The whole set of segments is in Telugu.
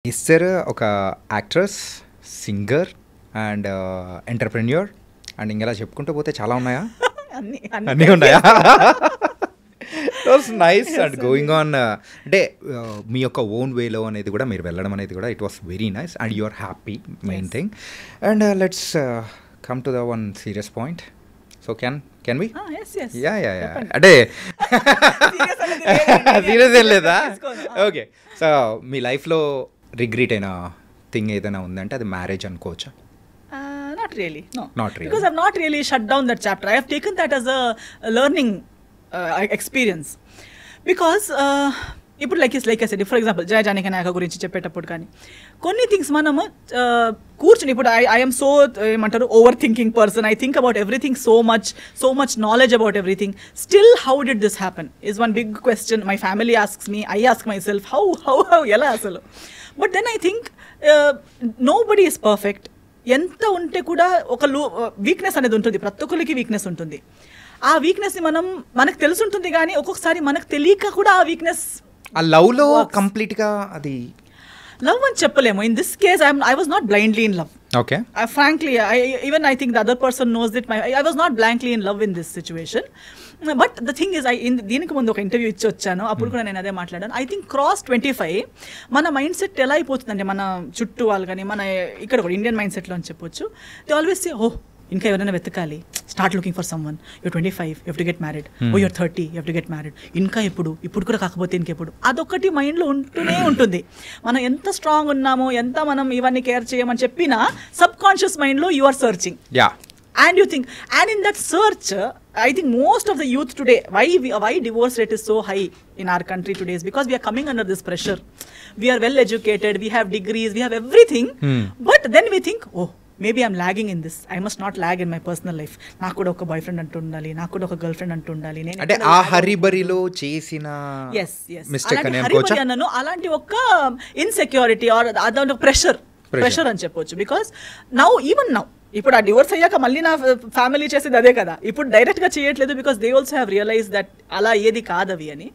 ఇస్సర్ ఒక actress, singer and entrepreneur and ఇంగలా చెప్పుకుంటూ పోతే చాలా ఉన్నాయా? అన్నీ ఉన్నాయా? It was nice and going on అంటే మీ యొక్క ఓన్ వేలో అనేది కూడా మీరు వెళ్ళడం అనేది కూడా it was very nice and you are happy main thing. And let's come to the one serious point. So can we? Yeah అంటే సీరియస్ ఏం లేదా? ఓకే. సో మీ లైఫ్లో రిగ్రెట్ అయిన థింగ్ ఏదైనా ఉందంటే అది మ్యారేజ్ అనుకోవచ్చా? Not really, no. Not really. Because I've not really shut down that chapter. I have taken that as a learning experience. Because ఇప్పుడు like I said, for example Jaya Janaki Nayaka గురించి చెప్పేటప్పుడు కానీ కొన్ని థింగ్స్ మనము కూర్చుని ఇప్పుడు ఐఎమ్ సో ఏమంటారు over thinking person. I think about everything so much knowledge about everything. Still how did this happen is one big question. My family asks me, I ask myself how ఎలా అసలు. But then I think nobody is perfect. ఎంత ఉంటే కూడా ఒక వీక్నెస్ అనేది ఉంటుంది, ప్రతి ఒక్కరికి వీక్నెస్ ఉంటుంది. ఆ వీక్నెస్ని మనకు తెలుసుంటుంది కానీ ఒక్కొక్కసారి మనకు తెలియక కూడా ఆ వీక్నెస్ ఆ లవ్లో కంప్లీట్గా అది లవ్ అని చెప్పలేము. In this case I was not blindly in love. Okay. Frankly, I think the other person knows that I was not blankly in love in this situation. But the thing is, దీనికి ముందు ఒక ఇంటర్వ్యూ ఇచ్చి వచ్చాను, అప్పుడు కూడా నేను అదే మాట్లాడాను. ఐ థింక్ క్రాస్ 25 మన మైండ్ సెట్ ఎలా అయిపోతుందంటే మన చుట్టూ వాళ్ళు కానీ మన ఇక్కడ కూడా ఇండియన్ మైండ్ సెట్లో అని చెప్పొచ్చు. దే ఆల్వేస్ సే, ఇంకా ఎవరైనా వెతకాలి, start looking for someone, you're 25 you have to get married, you're 30 you have to get married, ఇంకా ఇప్పుడు కూడా కాకపోతే ఇంకెప్పుడు. అదొకటి మైండ్లో ఉంటూనే ఉంటుంది. మనం ఎంత స్ట్రాంగ్ ఉన్నామో, ఎంత మనం ఇవన్నీ కేర్ చేయమని చెప్పినా సబ్ కాన్షియస్ మైండ్లో you are searching. And you think, and in that search, I think most of the youth today, why divorce rate is so high in our country today is because we are coming under this pressure. We are well educated, we have degrees, we have everything, but then we think, maybe I'm lagging in this. I must not lag in my personal life. నాకు కూడా ఒక బాయ్ ఫ్రెండ్ అంటూ ఉండాలి, నాకు కూడా ఒక గర్ల్ ఫ్రెండ్ అంటూ ఉండాలి. అంటే ఆ హరిబరిలో చేసిన మిస్టేక్ అని అనుకోవచ్చా? అన్నను అలాంటి ఒక ఇన్సెక్యూరిటీ ఆర్ అదొక ప్రెషర్ అని చెప్పొచ్చు. బికాస్ ఈవెన్ నౌ ఇప్పుడు ఆ డివోర్స్ అయ్యాక మళ్ళీ నా ఫ్యామిలీ చేసేది అదే కదా, ఇప్పుడు డైరెక్ట్గా చేయట్లేదు. Because they also have realise that అలా ఏది కాదవి అని.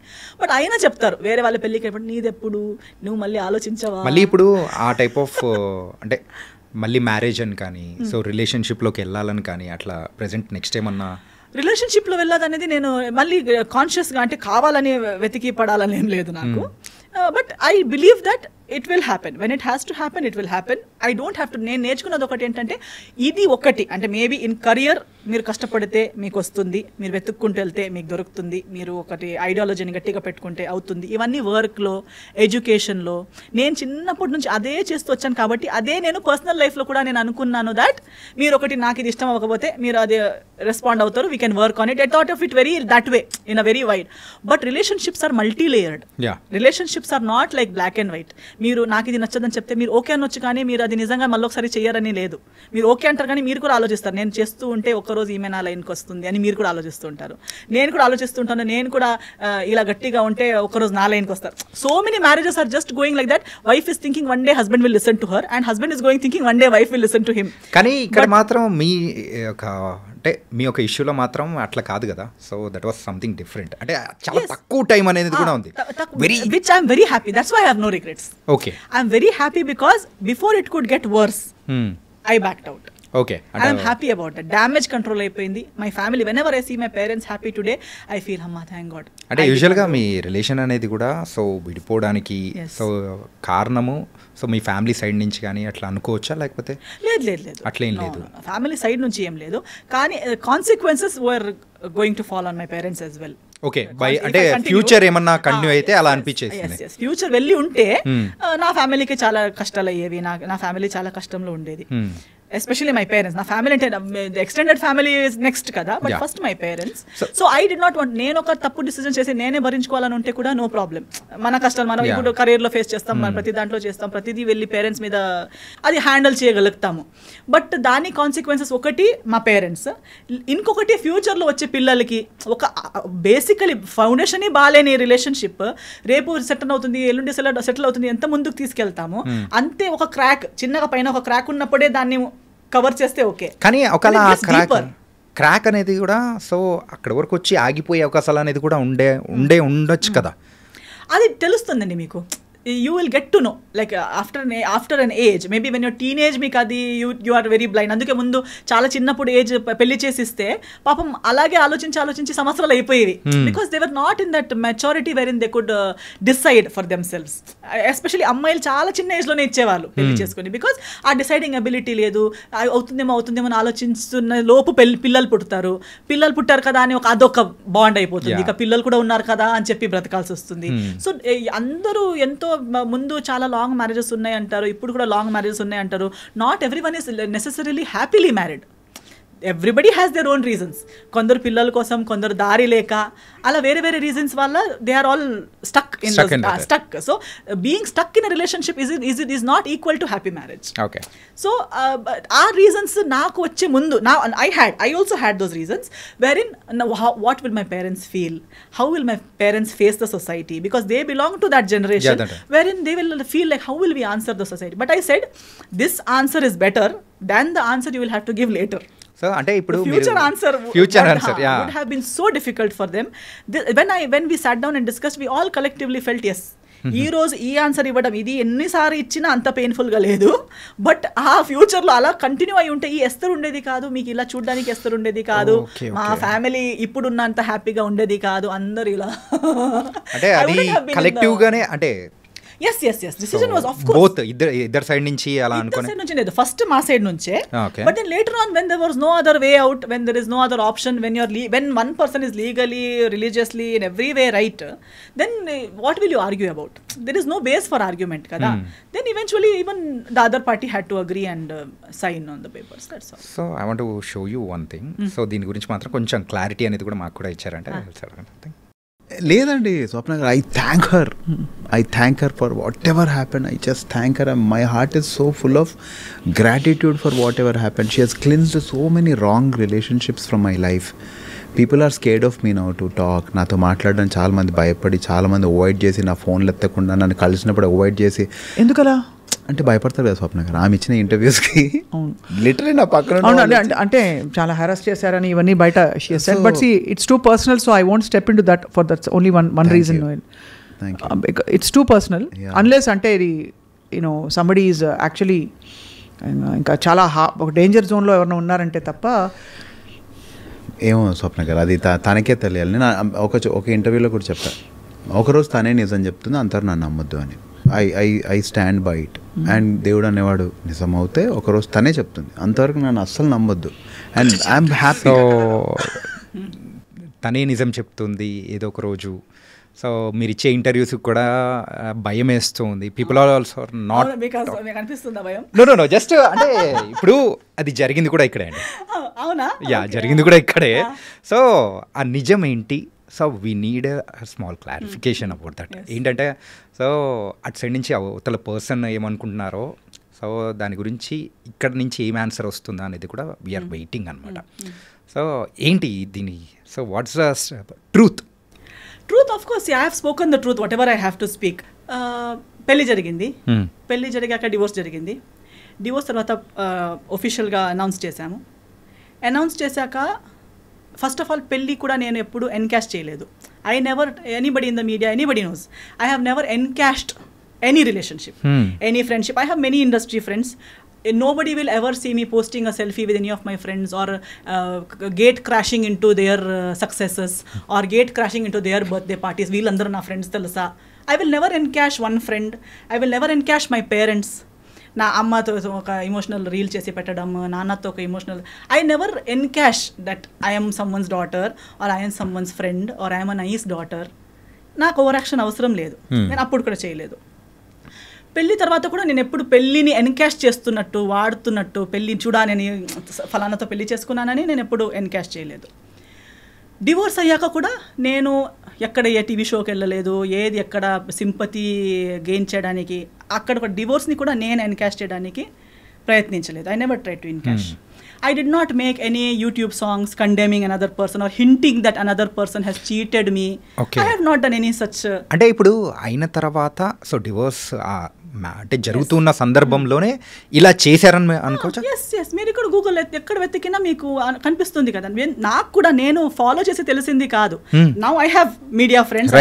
బట్ అయినా చెప్తారు వేరే వాళ్ళ పెళ్ళికి అయినప్పుడు, నీదెప్పుడు నువ్వు మళ్ళీ ఆలోచించవా? మళ్ళీ ఇప్పుడు ఆ టైప్ ఆఫ్ అంటే మళ్ళీ మ్యారేజ్ అని కానీ, సో రిలేషన్షిప్లోకి వెళ్ళాలని కానీ అట్లా ప్రెసెంట్ నెక్స్ట్ ఏమన్నా రిలేషన్షిప్లో వెళ్ళాలనేది నేను మళ్ళీ కాన్షియస్గా అంటే కావాలని వెతికి పడాలని ఏం లేదు నాకు. But I believe that it will happen. When it has to happen it will happen. I don't have to. నేను నేర్చుకున్నది ఒకటి ఏంటంటే, ఇది ఒకటి అంటే మేబీ ఇన్ కరియర్ మీరు కష్టపడితే మీకు వస్తుంది, మీరు వెతుక్కుంటూ వెళ్తే మీకు దొరుకుతుంది, మీరు ఒకటి ఐడియాలజీని గట్టిగా పెట్టుకుంటే అవుతుంది. ఇవన్నీ వర్క్లో, ఎడ్యుకేషన్లో నేను చిన్నప్పటి నుంచి అదే చేస్తూ వచ్చాను కాబట్టి అదే నేను పర్సనల్ లైఫ్లో కూడా నేను అనుకున్నాను దట్ మీరు ఒకటి నాకు ఇది ఇష్టం అవ్వకపోతే మీరు అదే రెస్పాండ్ అవుతారు, we can work on it. I thought of it very that way in a very wide. But relationships are multi layered. Relationships are not like black and white. మీరు నాకు ఇది నచ్చదని చెప్తే మీరు ఓకే అనొచ్చు, కానీ మీరు అది నిజంగా మళ్ళీ ఒకసారి చేయరని లేదు. మీరు ఓకే అంటారు కానీ మీరు కూడా ఆలోచిస్తారు, నేను చేస్తూ ఉంటే ఒక్కరోజు ఈమె నా లైన్కి వస్తుంది అని మీరు కూడా ఆలోచిస్తూ ఉంటారు. నేను కూడా ఆలోచిస్తుంటాను, నేను కూడా ఇలా గట్టిగా ఉంటే ఒకరోజు నా లైన్కి వస్తారు. So many marriages are just going like that. Wife is thinking one day husband will listen to her and husband is going thinking one day wife will listen to him. కానీ ఇక్కడ మాత్రం మీ యొక్క ఇష్యూలో మాత్రం అట్లా కాదు కదా. So that was something different. అంటే చాలా తక్కువ టైం అనేది కూడా ఉంది. Which I'm very happy. That's why I have no regrets. Okay. I'm very happy because before it could get worse, I backed out. Okay. And I'm happy about that. Damage control అయిపోయింది. My family, whenever I see my parents happy today, I feel, Amma, thank God. అంటే యూజువల్గా మీ రిలేషన్ అనేది కూడా సో విడిపోవడానికి సో కారణము సో మీ ఫ్యామిలీ సైడ్ నుంచి కానీ అట్లా అనుకోవచ్చా, లేకపోతే లేదు అట్లేం లేదు? ఫ్యామిలీ సైడ్ నుంచి ఏం లేదు, కానీ consequences were going to fall on my parents as well. Okay. అంటే ఫ్యూచర్ ఏమన్నా కంటిన్యూ అయితే అలా అనిపించేది. ఫ్యూచర్ వెళ్ళి ఉంటే నా ఫ్యామిలీకి చాలా కష్టాలు అయ్యేవి, నా ఫ్యామిలీ చాలా కష్టంలో ఉండేది. Especially my parents. నా ఫ్యామిలీ అంటే ఎక్స్టెండెడ్ ఫ్యామిలీ ఇస్ నెక్స్ట్ కదా, but first my parents. So I did not want, నేను ఒక తప్పు డిసిజన్ చేసి నేనే భరించుకోవాలని ఉంటే కూడా నో ప్రాబ్లం. మన కష్టాలు మనం ఇప్పుడు కెరీర్లో ఫేస్ చేస్తాం, మనం ప్రతి దాంట్లో చేస్తాం, ప్రతిదీ వెళ్ళి పేరెంట్స్ మీద అది హ్యాండిల్ చేయగలుగుతాము. బట్ దాని కాన్సిక్వెన్సెస్ ఒకటి మా పేరెంట్స్, ఇంకొకటి ఫ్యూచర్లో వచ్చే పిల్లలకి ఒక బేసికలీ ఫౌండేషన్ బాగాలేని రిలేషన్షిప్ రేపు సెటిల్ అవుతుంది, ఎల్లుండి సెటిల్ అవుతుంది, ఎంత ముందుకు తీసుకెళ్తాము అంతే. ఒక క్రాక్ చిన్నగా పైన ఒక క్రాక్ ఉన్నప్పుడే దాన్ని కవర్ చేస్తే ఓకే, కానీ ఒకలా క్రాక్ అనేది కూడా సో అక్కడ వరకు వచ్చి ఆగిపోయే అవకాశాలు అనేది కూడా ఉండొచ్చు కదా. అది తెలుస్తుందండి మీకు. you will get to know, like after an age, maybe when you're teenage మీకు అది you are very blind. అందుకే ముందు చాలా చిన్నప్పుడు ఏజ్ పెళ్లి చేసిస్తే పాపం అలాగే ఆలోచించి సంవత్సరాలు అయిపోయేవి, because they were not in that maturity wherein they could decide for themselves. Especially అమ్మాయిలు చాలా చిన్న ఏజ్లోనే ఇచ్చేవాళ్ళు పెళ్లి చేసుకుని, బికాస్ ఆ డిసైడింగ్ అబిలిటీ లేదు. అవుతుందేమో అని ఆలోచిస్తున్న లోపు పిల్లలు పుట్టారు కదా అని అదొక బాండ్ అయిపోతుంది, ఇక పిల్లలు కూడా ఉన్నారు కదా అని చెప్పి బ్రతకాల్సి వస్తుంది. సో అందరూ ఎంతో ముందు చాలా లాంగ్ మ్యారేజెస్ ఉన్నాయి అంటారు, ఇప్పుడు కూడా లాంగ్ మ్యారేజెస్ ఉన్నాయి అంటారు. Not everyone is necessarily happily married. Everybody has their own reasons. కొందరు పిల్లల కోసం, కొందరు దారి లేక, అలా వేరే వేరే రీజన్స్ వల్ల they are all stuck. So being stuck in a relationship is not equal to happy marriage. So ఆ రీజన్స్ నాకు వచ్చే ముందు I also had those reasons wherein what will my parents feel, how will my parents face the society, because they belong to that generation wherein they will feel like how will we answer the society. But I said this answer is better than the answer you will have to give later. So అంటే ఇప్పుడు future answer would have been so difficult for them. When we sat down and discussed, we all collectively felt yes, ఈ రోజు ఈ ఆన్సర్ ఇవ్వడం ఇది ఎన్నిసార్లు ఇచ్చినా అంత పెయిన్ఫుల్గా లేదు. బట్ ఆ ఫ్యూచర్లో అలా కంటిన్యూ అయి ఉంటే ఈ ఎస్తరు ఉండేది కాదు, మీకు ఇలా చూడడానికి ఎస్తరు ఉండేది కాదు, మా ఫ్యామిలీ ఇప్పుడున్నంత హ్యాపీగా ఉండేది కాదు, అందరు ఇలా అంటే అది కలెక్టివ్ గానే అంటే yes decision was of course both ఇద్దరు సైడ్ నుంచి అలా అనుకోని సైడ్ నుంచి లేదు, ఫస్ట్ మా సైడ్ నుంచే. But then later on when there was no other way out, when there is no other option, when one person is legally, religiously, in every way right, then what will you argue about? There is no base for argument kada. Then eventually even the other party had to agree and sign on the papers, that's all. So I want to show you one thing. So దీని గురించి మాత్రం కొంచెం క్లారిటీ అనేది కూడా మాకు కూడా ఇచ్చారంటే లేదండి స్వప్న గారు, I thank her for whatever happen. I just thank her. My heart is so full of gratitude for whatever happen. She has cleansed so many wrong relationships from my life. People are scared of me now to talk. నాతో మాట్లాడడం చాలామంది భయపడి, చాలామంది అవాయిడ్ చేసి, నా ఫోన్లు ఎత్తకుండా నన్ను కలిసినప్పుడు అవాయిడ్ చేసి, ఎందుకలా అంటే భయపడతారు కదా స్వప్న గారు. ఆమె ఇచ్చిన ఇంటర్వ్యూస్కి లిటరలీ నా పక్కన అంటే చాలా హెరాస్ చేశారని ఇవన్నీ బయట but see it's too personal, so I won't step in to that for that's only one reason. It's too personal unless అంటే ఇది యూనో సంబడీ ఈజ్ యాక్చువల్లీ ఇంకా చాలా ఒక డేంజర్ జోన్లో ఎవరైనా ఉన్నారంటే తప్ప. ఏమో స్వప్న గారు అది తనకే తెలియాలి. నేను ఒక ఇంటర్వ్యూలో కూడా చెప్పాను, ఒకరోజు తనే నిజం చెప్తుంది, అంటారు నన్ను నమ్మొద్దు అని. I stand by it. And దేవుడు అనేవాడు నిజమవుతే ఒకరోజు తనే చెప్తుంది, అంతవరకు నన్ను అస్సలు నమ్మొద్దు. And I'm happy. తనే నిజం చెప్తుంది ఏదో ఒక రోజు. సో మీరు ఇచ్చే ఇంటర్వ్యూస్ కూడా భయం వేస్తుంది. People are also not know just అంటే ఇప్పుడు అది జరిగింది కూడా ఇక్కడే అండి. జరిగింది కూడా ఇక్కడే. సో ఆ నిజం ఏంటి? So we need small clarification about that. ఏంటంటే సో అటు సైడ్ నుంచి అవతల పర్సన్ ఏమనుకుంటున్నారో, సో దాని గురించి ఇక్కడ నుంచి ఏం ఆన్సర్ వస్తుందా అనేది కూడా వీఆర్ వెయిటింగ్ అనమాట. సో ఏంటి దీని, so what's the truth? Of course I have spoken the truth, what ever I have to speak. పెళ్లి జరిగింది, పెళ్లి జరిగాక డివోర్స్ జరిగింది. డివోర్స్ తర్వాత ఒఫిషియల్గా అనౌన్స్ చేశాము. అనౌన్స్ చేశాక ఫస్ట్ ఆఫ్ ఆల్ పెళ్ళి కూడా నేను ఎప్పుడు ఎన్కాష్ చేయలేదు. I never, anybody in the media, anybody knows, I have never encashed any relationship, any friendship. I have many industry friends. Nobody will ever see me posting a selfie with any of my friends or gate crashing into their successes or gate crashing into their birthday parties. Veelandaru na friends telusa. I will never encash one friend. I will never encash my parents. నా అమ్మతో ఒక ఎమోషనల్ రీల్ చేసి పెట్టడం, నాన్నతో ఒక emotional. I never encash that I'm someone's daughter or I'm someone's friend or I'm a nice daughter. నాకు ఓవర్ యాక్షన్ అవసరం లేదు, నేను అప్పుడు కూడా చేయలేదు. పెళ్ళి తర్వాత కూడా నేను ఎప్పుడు పెళ్ళిని ఎన్కాష్ చేస్తున్నట్టు, వాడుతున్నట్టు, పెళ్ళి చూడాలని ఫలానాతో పెళ్లి చేసుకున్నానని నేను ఎప్పుడు ఎన్కాష్ చేయలేదు. డివోర్స్ అయ్యాక కూడా నేను ఎక్కడ ఏ టీవీ షోకి వెళ్ళలేదు, ఏది ఎక్కడ సింపతి గెయిన్ చేయడానికి, అక్కడ ఒక డివోర్స్ని కూడా నేను ఎన్కాష్ చేయడానికి ప్రయత్నించలేదు. I never try to encash. I did not make any YouTube songs condemning another person or hinting that another person has cheated me. I have not done any such. అంటే ఇప్పుడు అయిన తర్వాత సో డివోర్స్ అంటే జరుగుతున్న సందర్భంలోనే ఇలా చేశారని అనుకోవచ్చా? ఎస్ మీరు ఇక్కడ గూగుల్ ఎక్కడ వెతికినా మీకు కనిపిస్తుంది కదా. నాకు కూడా నేను ఫాలో చేసి తెలిసింది కాదు. Now I have media friends,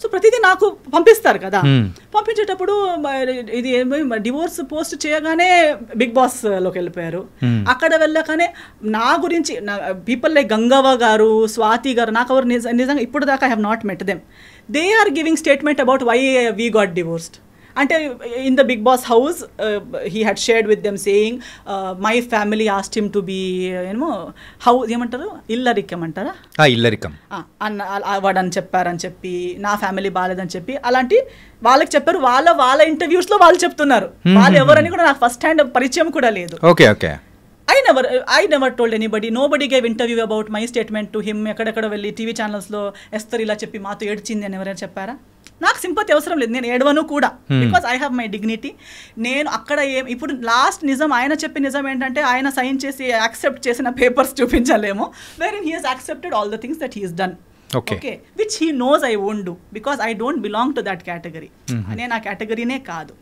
so ప్రతిదీ నాకు పంపిస్తారు కదా. పంపించేటప్పుడు ఇది డివోర్స్ పోస్ట్ చేయగానే బిగ్ బాస్ లోకి వెళ్ళిపోయారు. అక్కడ వెళ్ళగానే నా గురించి పీపుల్ లైక్ గంగవ్వ గారు, స్వాతి గారు, నాకు ఎవరు నిజంగా ఇప్పుడు దాకా I have not met them. They are giving statement about why we got divorced. అంటే in the Big Boss house he had shared with them saying my family asked him to be house ఏమంటారు, ఇల్లరికం అంటారా, ఇల్లరికం వాడని చెప్పారని చెప్పి, నా ఫ్యామిలీ బాగాలేదని చెప్పి అలాంటి వాళ్ళకి చెప్పారు. వాళ్ళ ఇంటర్వ్యూస్లో వాళ్ళు చెప్తున్నారు. వాళ్ళు ఎవరని కూడా నాకు ఫస్ట్ హ్యాండ్ పరిచయం కూడా లేదు. Okay okay. I never told anybody. Nobody gave interview about my statement to him. ఎక్కడెక్కడ వెళ్ళి టీవీ ఛానల్స్లో ఎస్తర్ ఇలా చెప్పి మాతో ఏడ్చింది అని ఎవరైనా చెప్పారా? నాకు సింపతి అవసరం లేదు, నేను ఏడవను కూడా. Because I have my dignity. నేను అక్కడ ఇప్పుడు లాస్ట్ నిజం ఆయన చెప్పే నిజం ఏంటంటే ఆయన సైన్ చేసి యాక్సెప్ట్ చేసిన పేపర్స్ చూపించలేము. Wherein he has accepted all the things that he has done. Okay, which he knows I won't do because I don't belong to that category. నేను ఆ కేటగిరీనే కాదు.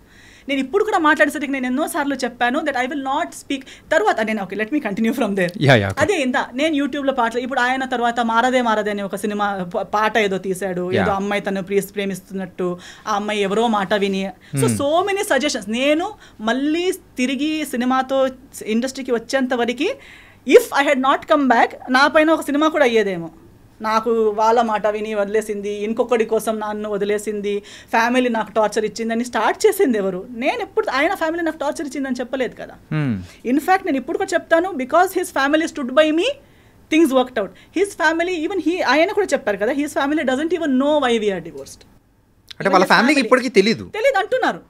నేను ఇప్పుడు కూడా మాట్లాడేసరికి నేను ఎన్నోసార్లు చెప్పాను that I will not speak. తర్వాత నేను okay let me continue from there. అదే నేను యూట్యూబ్లో పాటలు ఇప్పుడు ఆయన తర్వాత మారదే అని ఒక సినిమా పాట ఏదో తీశాడు. ఏదో అమ్మాయి తను ప్రేమిస్తున్నట్టు, ఆ అమ్మాయి ఎవరో మాట విని. So many suggestions. నేను మళ్ళీ తిరిగి సినిమాతో ఇండస్ట్రీకి వచ్చేంత వరకు if I had not come back నా పైన ఒక సినిమా కూడా అయ్యేదేమో. నాకు వాళ్ళ మాట విని వదిలేసింది, ఇంకొకటి కోసం నన్ను వదిలేసింది, ఫ్యామిలీ నాకు టార్చర్ ఇచ్చిందని స్టార్ట్ చేసింది ఎవరు? నేను ఎప్పుడు ఆయన ఫ్యామిలీ నాకు టార్చర్ ఇచ్చిందని చెప్పలేదు కదా. ఇన్ఫ్యాక్ట్ నేను ఇప్పుడు కూడా చెప్తాను, because his family stood by me, things worked out. His family even ఆయన కూడా చెప్పారు కదా, his family doesn't even know why we're divorced. అంటే వాళ్ళ ఫ్యామిలీకి ఇప్పటికీ తెలియదు అంటున్నారు.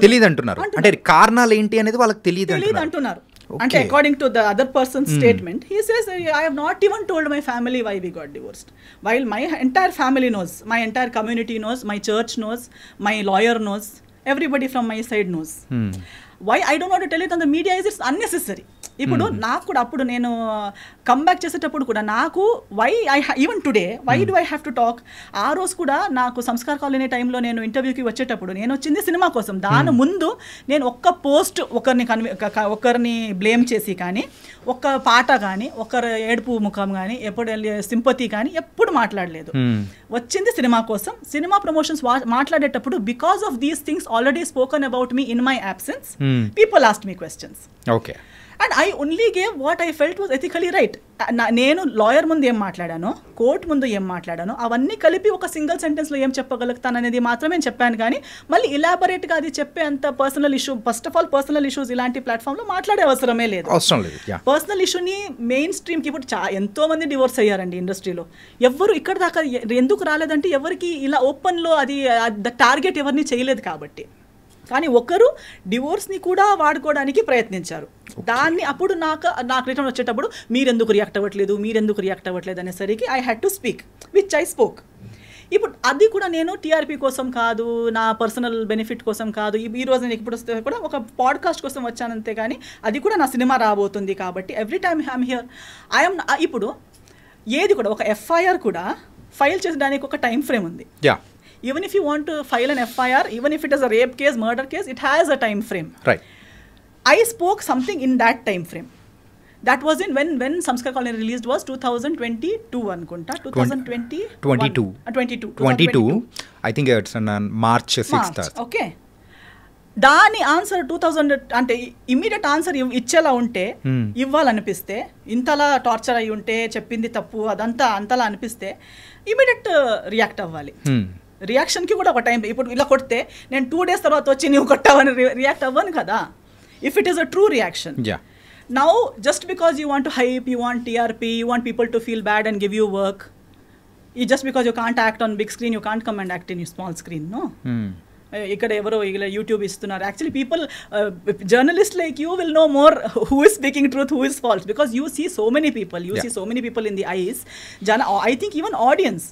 తెలియదు అంటున్నారు. అంటే కారణాలు ఏంటి అనేది వాళ్ళకి తెలియదు అంటున్నారు. అంటే according to the other person statement he says I have not even told my family why we got divorced, while my entire family knows, my entire community knows, my church knows, my lawyer knows, everybody from my side knows. Why I don't want to tell it on the media is it's unnecessary. ఇప్పుడు నాకు కూడా అప్పుడు నేను కమ్బ్యాక్ చేసేటప్పుడు కూడా నాకు why even today why do I have to talk. ఆ రోజు కూడా నాకు సంస్కార్ కాలనీ టైంలో నేను ఇంటర్వ్యూకి వచ్చేటప్పుడు నేను వచ్చింది సినిమా కోసం. దాని ముందు నేను ఒక్క పోస్ట్ ఒకరిని బ్లేమ్ చేసి కానీ, ఒక్క పాట కానీ, ఒకరు ఏడుపు ముఖం కానీ, ఎప్పుడు సింపతి కానీ ఎప్పుడు మాట్లాడలేదు. వచ్చింది సినిమా కోసం. సినిమా ప్రమోషన్స్ మాట్లాడేటప్పుడు because of these things already spoken about me in my absence, people asked me questions. Okay. And I only gave what I felt was ethically right. నేను లాయర్ ముందు ఏం మాట్లాడానో, కోర్ట్ ముందు ఏం మాట్లాడానో అవన్నీ కలిపి ఒక సింగిల్ సెంటెన్స్లో ఏం చెప్పగలుగుతాననేది మాత్రమే చెప్పాను. కానీ మళ్ళీ ఇలాబొరేట్గా అది చెప్పే అంత personal issue, first of all personal issues ఇలాంటి ప్లాట్ఫామ్లో మాట్లాడే అవసరమే లేదు. పర్సనల్ ఇష్యూని మెయిన్ స్ట్రీమ్కి ఇప్పుడు ఎంతో మంది డివోర్స్ అయ్యారండి ఇండస్ట్రీలో. ఎవరు ఇక్కడ దాకా ఎందుకు రాలేదంటే ఎవరికి ఇలా ఓపెన్లో అది టార్గెట్ ఎవరిని చేయలేదు కాబట్టి. కానీ ఒకరు డివోర్స్ని కూడా వాడుకోవడానికి ప్రయత్నించారు. దాన్ని అప్పుడు నాకు రిటర్న్ వచ్చేటప్పుడు మీరెందుకు రియాక్ట్ అవ్వట్లేదు అనేసరికి I had to speak which I spoke. ఇప్పుడు అది కూడా నేను టీఆర్పీ కోసం కాదు, నా పర్సనల్ బెనిఫిట్ కోసం కాదు. ఈ రోజు నేను ఇప్పుడు వస్తే కూడా ఒక పాడ్కాస్ట్ కోసం వచ్చానంతే. కానీ అది కూడా నా సినిమా రాబోతుంది కాబట్టి ఎవ్రీ టైమ్ ఐఎమ్ హియర్. ఇప్పుడు ఏది కూడా ఒక ఎఫ్ఐఆర్ కూడా ఫైల్ చేసడానికి ఒక టైం ఫ్రేమ్ ఉంది. Even if you want to file an FIR, even if it is a rape case, murder case, it has a time frame. Right. I spoke something in that time frame. That was in when Samskar Colony released was 2022 anukunta. 22. I think it's on March 6th. Okay. దాని ఆన్సర్ 2000 అంటే ఇమ్మీడియట్ ఆన్సర్ ఇచ్చేలా ఉంటే, ఇవ్వాలనిపిస్తే, ఇంతలా టార్చర్ అయి ఉంటే, చెప్పింది తప్పు అదంతా అంతలా అనిపిస్తే ఇమ్మీడియట్ రియాక్ట్ అవ్వాలి. రియాక్షన్కి కూడా ఒక టైం. ఇప్పుడు ఇలా కొడితే నేను 2 days తర్వాత వచ్చి నువ్వు కొట్టావని రియాక్ట్ అవ్వను కదా, if it is a true reaction. Now just because you want to hype, you want TRP, you want people to feel bad and give you work, just because you can't act on big screen, you can't come and act in you small screen. No, ఇక్కడ ఎవరో ఇలా యూట్యూబ్ ఇస్తున్నారు. Actually people, journalist like you will know more who is speaking truth, who is false, because you see so many people, you see so many people in the eyes. I think even audience,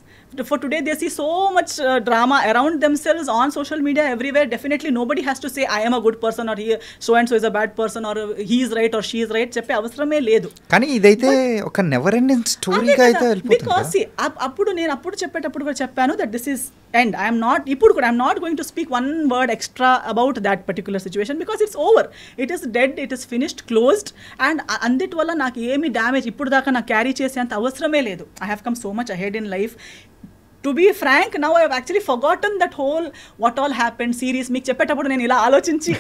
for today they see so much drama around themselves on social media everywhere. Definitely nobody has to say I am a good person or he so and so is a bad person or he is right or she is right చెప్పే అవసరమే లేదు. కానీ ఇదైతే ఒక నెవర్ ఎండింగ్ స్టోరీగా అయితే వెళ్ళిపోతుంది. బికాస్ అప్పుడు నేను చెప్పేటప్పుడు కూడా చెప్పాను that this is end. I'm not going to speak one word extra about that particular situation because it's over. It is dead, it is finished, closed. And అందిటి వల్ల నాకు ఏమి డ్యామేజ్ ఇప్పుడు దాకా నాకు క్యారీ చేసేంత అవసరమే లేదు. I have come so much ahead in life. To be frank, now I have actually forgotten that whole what all happened series. మీకు చెప్పేటప్పుడు నేను ఇలా ఆలోచించి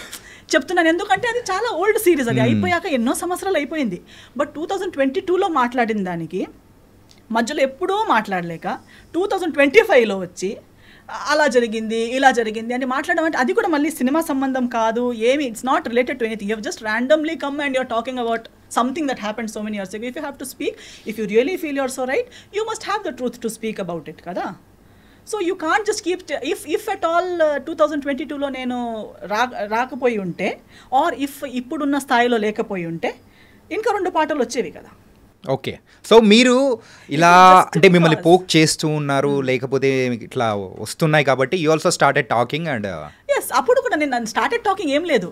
చెప్తున్నాను, ఎందుకంటే అది చాలా ఓల్డ్ సిరీస్. అది అయిపోయాక ఎన్నో సంవత్సరాలు అయిపోయింది. బట్ 2022లో మాట్లాడిన దానికి మధ్యలో ఎప్పుడూ మాట్లాడలేక 2025లో వచ్చి అలా జరిగింది ఇలా జరిగింది అని మాట్లాడడం అంటే అది కూడా మళ్ళీ సినిమా సంబంధం కాదు ఏమి. It's not related to anything. You have just randomly come and you're talking about something that happened so many years ago. If you have to speak, if you really feel you're so right, you must have the truth to speak about it kada. So you can't just keep if at all 2022లో నేను రాకపోయి ఉంటే or if ఇప్పుడున్న స్థాయిలో లేకపోయి ఉంటే ఇంకా 2 పాటలు వచ్చేవి కదా. ఓకే, సో మీరు ఇలా అంటే మిమ్మల్ని పోక్ చేస్తూ ఉన్నారు లేకపోతే ఇట్లా వస్తున్నాయి కాబట్టి you also started talking and yes అప్పుడు కూడా నేను స్టార్టెడ్ టాకింగ్ ఏం లేదు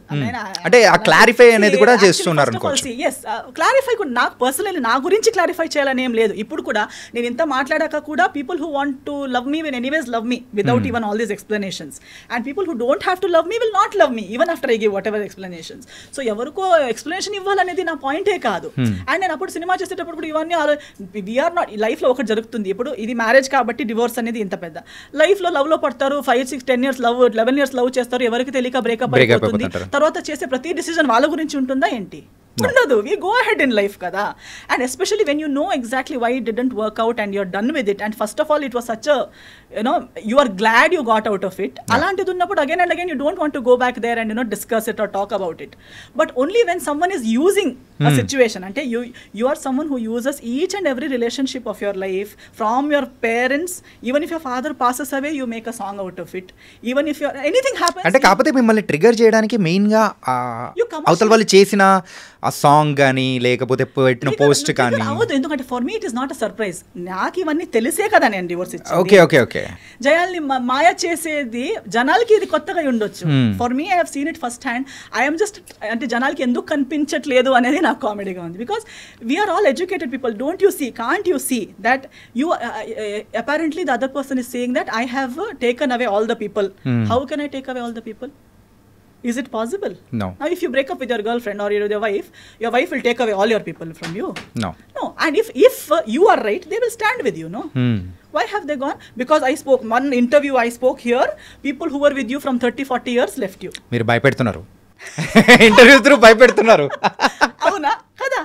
అంటే ఆ క్లారిఫై అనేది కూడా చేస్తున్నారు అనుకోవచ్చు. ఎస్ క్లారిఫై కూడా నాకు పర్సనల్లీ నా గురించి క్లారిఫై చేయాలని ఏం లేదు. ఇప్పుడు కూడా నేను ఇంత మాట్లాడాక కూడా people who want to love me will anyways love me without even all these explanations and people who don't have to love me will not love me even after I give what ever explanations. So ఎవరికో ఎక్స్ప్లెనేషన్ ఇవ్వాలనేది నా పాయింటే కాదు. అండ్ నేను అప్పుడు సినిమా చేసేటప్పుడు కూడా ఇవన్నీ వీఆర్ నాట్ లైఫ్లో ఒకటి జరుగుతుంది. ఇప్పుడు ఇది మ్యారేజ్ కాబట్టి డివోర్స్ అనేది ఇంత పెద్ద లైఫ్లో లవ్లో పడతారు 5, 6, 10 years లవ్ 11 years లవ్ చేస్తారు, ఎవరికి తెలియక బ్రేకప్ అయిపోతుంది. తర్వాత చేసే ప్రతి డిసిజన్ వాళ్ళ గురించి ఉంటుందా ఏంటి? ఉండదు. we go ahead in life kada. And especially when you know exactly why it didn't work out and you're done with it, and first of all it was such a you are glad you got out of it. Alantidi unnappudu again and again you don't want to go back there and discuss it or talk about it. But only when someone is using a situation, ante you are someone who uses each and every relationship of your life from your parents. Even if your father passes away, you make a song out of it. Even if anything happens, అంటే కాకపోతే మిమ్మల్ని ట్రిగర్ చేయడానికి మెయిన్ గా అవతల వాళ్ళు చేసిన ఆ సాంగ్ కానీ లేకపోతే పెట్టిన పోస్ట్ కానీ అవదు. ఎందుకంటే for me it is not a surprise. నాకు ఇవన్నీ తెలిసే కదా నేను డివోర్స్ ఇచ్చాను. ఓకే ఓకే ఓకే జయాల్ని మాయ చేసేది జనాలకి ఇది కొత్తగా ఉండొచ్చు. For me I have seen it first hand. I'm just అంటే జనాలకి ఎందుకు కనిపించట్లేదు అనేది నాకు కామెడీగా ఉంది. Because we're all educated people. Don't you see, can't you see that you apparently the other person is saying that I have taken away all the people. How can I take away all the people? Is it possible? No. Now if you break up with your girlfriend or your wife will take away all your people from you. No. And if you are right, they will stand with you, no? Why have they gone? Because I spoke one interview I spoke here, people who were with you from 30-40 years left you. మీరు భయపెడుతున్నారు, ఇంటర్వ్యూ త్రూ భయపెడుతున్నారు. అవునా కదా?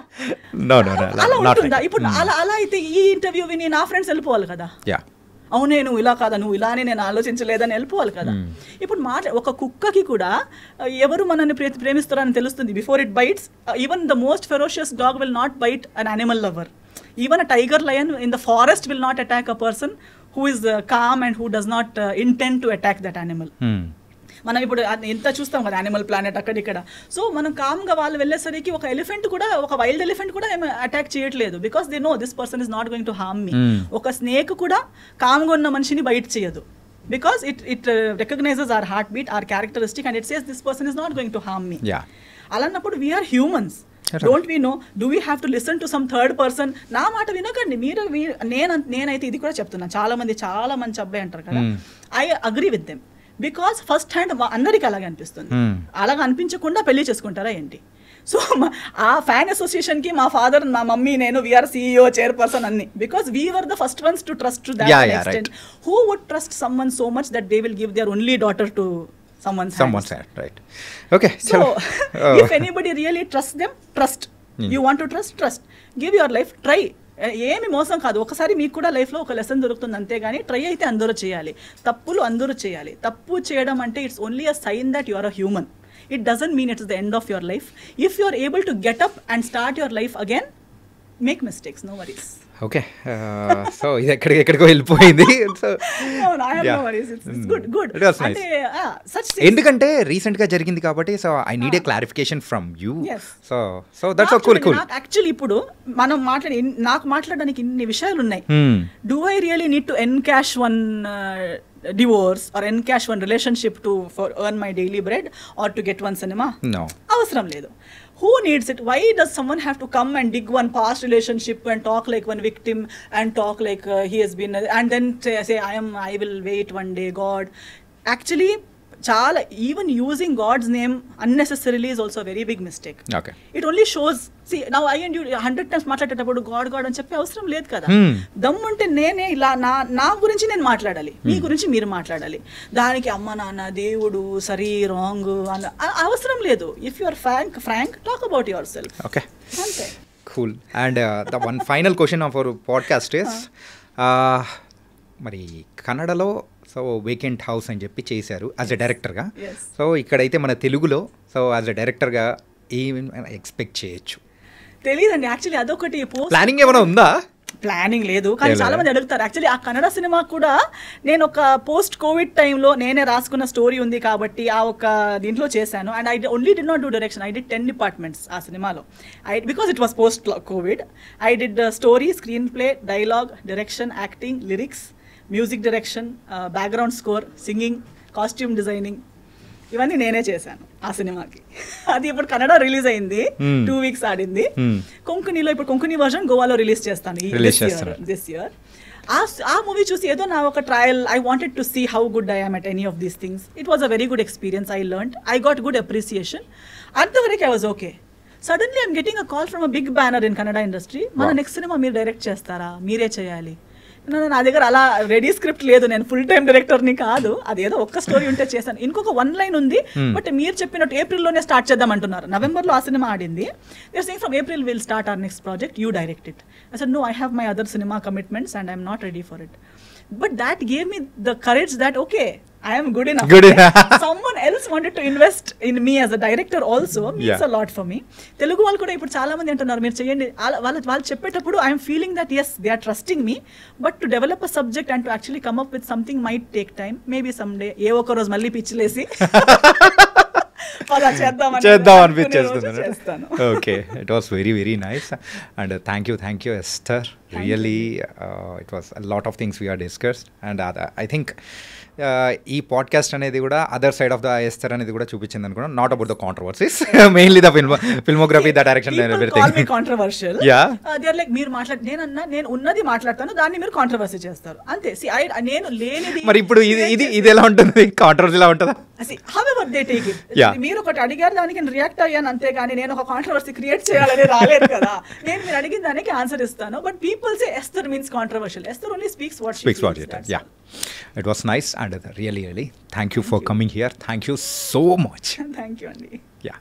No, అలా ఉంటుందా? ఇప్పుడు అలా అయితే ఈ ఇంటర్వ్యూ విని నా ఫ్రెండ్స్ వెళ్ళిపోవాలి కదా. Yeah. అవునే నువ్వు ఇలా కాదా, నువ్వు ఇలానే నేను ఆలోచించలేదని వెళ్ళిపోవాలి కదా. ఇప్పుడు ఒక కుక్కకి కూడా ఎవరు మనల్ని ప్రేమిస్తారని తెలుస్తుంది. Before it bites, even the most ferocious dog will not bite an animal lover. Even a tiger lion in the forest will not attack a person who is calm and who does not intend to attack that animal. మనం ఇప్పుడు ఎంత చూస్తాం కదా యానిమల్ ప్లానెట్ అక్కడిక్కడ. సో మనం కామ్గా వాళ్ళు వెళ్ళేసరికి ఒక ఎలిఫెంట్ కూడా, ఒక వైల్డ్ ఎలిఫెంట్ కూడా ఏమి అటాక్ చేయట్లేదు. Because they know this person is not going to harm me. ఒక స్నేక్ కూడా కామ్గా ఉన్న మనిషిని బైట్ చేయదు. Because it recognises our heartbeat, our characteristic, and it says this person is not going to harm me. అలాన్నప్పుడు we are humans. Don't we know, do we have to listen to some third person? నా మాట వినకండి మీరు. నేనైతే ఇది కూడా చెప్తున్నాను, చాలా మంచి అబ్బాయి అంటారు కదా, I agree with them. Because first hand అందరికి అలాగే అనిపిస్తుంది. అలాగ అనిపించకుండా పెళ్లి చేసుకుంటారా ఏంటి? సో ఆ ఫ్యాన్ అసోసియేషన్కి మా ఫాదర్, మా మమ్మీ, నేను వీఆర్ CEO, చైర్పర్సన్ అన్ని. Because we were the first ones to trust to that extent. Who would trust someone so much that they will give their only daughter to someone's hand, right? Okay, so if anybody really trusts them, trust. You want to trust. Give your life, try. ఏమి మోసం కాదు. ఒకసారి మీకు కూడా లైఫ్లో ఒక లెసన్ దొరుకుతుంది అంతేగాని ట్రై అయితే అందరూ చేయాలి, తప్పులు అందరూ చేయాలి. తప్పు చేయడం అంటే it's only a sign that you are a human. It doesn't mean it's the end of your life. If you are able to get up and start your life again, make mistakes, no worries. Okay, so ఇది ఎక్కడికో వెళ్ళిపోయింది. సో ఎందుకంటే రీసెంట్ గా జరిగింది కాబట్టి, so I need a clarification from you. So that's cool. Actually ఇప్పుడు మనం నాకు మాట్లాడడానికి ఇన్ని విషయాలు ఉన్నాయి. Do I really need to encash one divorce or encash one relationship for earn my daily bread or to get one cinema? No, avasram ledu. Who needs it? Why does someone have to come and dig one past relationship and talk like one victim and talk like he has been and then say I will wait one day God? Actually చాలా, even using God's name unnecessarily is also very big mistake. It only shows, now I and you 100 times మాట్లాడేటప్పుడు గాడ్ గాడ్ అని చెప్పే అవసరం లేదు కదా. దమ్ముంటే నేనే ఇలా నా గురించి నేను మాట్లాడాలి, మీ గురించి మీరు మాట్లాడాలి. దానికి అమ్మ నాన్న దేవుడు సరి రాంగ్ అని అవసరం లేదు. If you are frank talk about yourself. Okay, అంతే. Cool. And the one final question of our podcast is, మరి కన్నడలో సో వేకెంట్ హౌస్ అని చెప్పి చేశారు యాజ్ ఎ డైరెక్టర్గా. సో ఇక్కడైతే మన తెలుగులో సో యాజ్ ఎ డైరెక్టర్గా ఏమైనా ఎక్స్పెక్ట్ చేయొచ్చు? తెలియదండి యాక్చువల్లీ. అదొకటి ప్లానింగ్ ఏమైనా ఉందా? ప్లానింగ్ లేదు, కానీ చాలా మంది అడుగుతారు. యాక్చువల్లీ ఆ కన్నడ సినిమా కూడా నేను ఒక పోస్ట్ కోవిడ్ టైంలో నేనే రాసుకున్న స్టోరీ ఉంది కాబట్టి ఆ ఒక దీంట్లో చేశాను. And I only did not do direction, I did 10 departments ఆ సినిమాలో. Because it was post Covid. I did story, screen play, dialogue, direction, acting, lyrics, music direction, background score, singing, costume designing, ఇవన్నీ నేనే చేశాను ఆ సినిమాకి. అది ఇప్పుడు కన్నడ రిలీజ్ అయింది, 2 weeks ఆడింది. కొంకణిలో ఇప్పుడు కొంకణి వర్జన్ గోవాలో రిలీజ్ చేస్తాను దిస్ ఇయర్. ఆ మూవీ చూసి ఏదో నా ఒక trial, I wanted to see how good I am at any of these things. It was a very good experience. I learned, I got good appreciation. అంతవరకు I was okay. Suddenly I'm getting a call from a big banner in Kannada industry. మన నెక్స్ట్ సినిమా మీరు డైరెక్ట్ చేస్తారా, మీరే చేయాలి. నా దగ్గర అలా రెడీ స్క్రిప్ట్ లేదు, నేను ఫుల్ టైం డైరెక్టర్ని కాదు. అదేదో ఒక్క స్టోరీ ఉంటే చేశాను. ఇంకొక 1 line ఉంది, బట్ మీరు చెప్పినట్టు ఏప్రిల్లోనే స్టార్ట్ చేద్దాం అంటున్నారు. నవంబర్లో ఆ సినిమా ఆడింది. They are saying from April will start our next project, you direct it. I said no, I have my other cinema commitments and I'm not ready for it. But that gave me the courage that okay, I am good enough. Someone else wanted to invest in me as a director also means a lot for me. Telugu వాళ్ళు కూడా ఇప్పుడు చాలా మంది అంటున్నారు మీరు చేయండి. వాళ్ళు చెప్పేటప్పుడు I am feeling that yes, they are trusting me, but to develop a subject and to actually come up with something might take time. Maybe someday ఏ ఒక్క రోజు మళ్ళీ పిచ్చిలేసి చేద్దాం అనిపించేస్తుంది. Okay, it was very very nice and thank you Esther. Really it was a lot of things we are discussed and I think ఈ పాడ్కాస్ట్ అనేది కూడా other side of the Esther అనేది కూడా చూపించింది అనుకున్నాను. Not about the controversies, mainly the filmography, the direction, controversial. మీరు నేను ఉన్నది మాట్లాడతాను, దాన్ని మీరు కాంట్రవర్సీ చేస్తారు అంతే. నేను లేనిది. మరి ఇప్పుడు ఇది ఎలా ఉంటుంది, కాంట్రవర్సీ ఎలా ఉంటుందా? However they take it. మీరు ఒకటి అడిగారు, దానికి నేను రియాక్ట్ అయ్యాను అంతే, కానీ నేను ఒక కాంట్రవర్సీ క్రియేట్ చేయాలని రాలేదు కదా. నేను మీరు అడిగిన దానికి ఆన్సర్ ఇస్తాను. But people say ఎస్థర్ means controversial. ఎస్థర్ only speaks what she feels. Yeah, it was nice and really thank you for coming here. Thank you so much. Thank you, Andy. Yeah.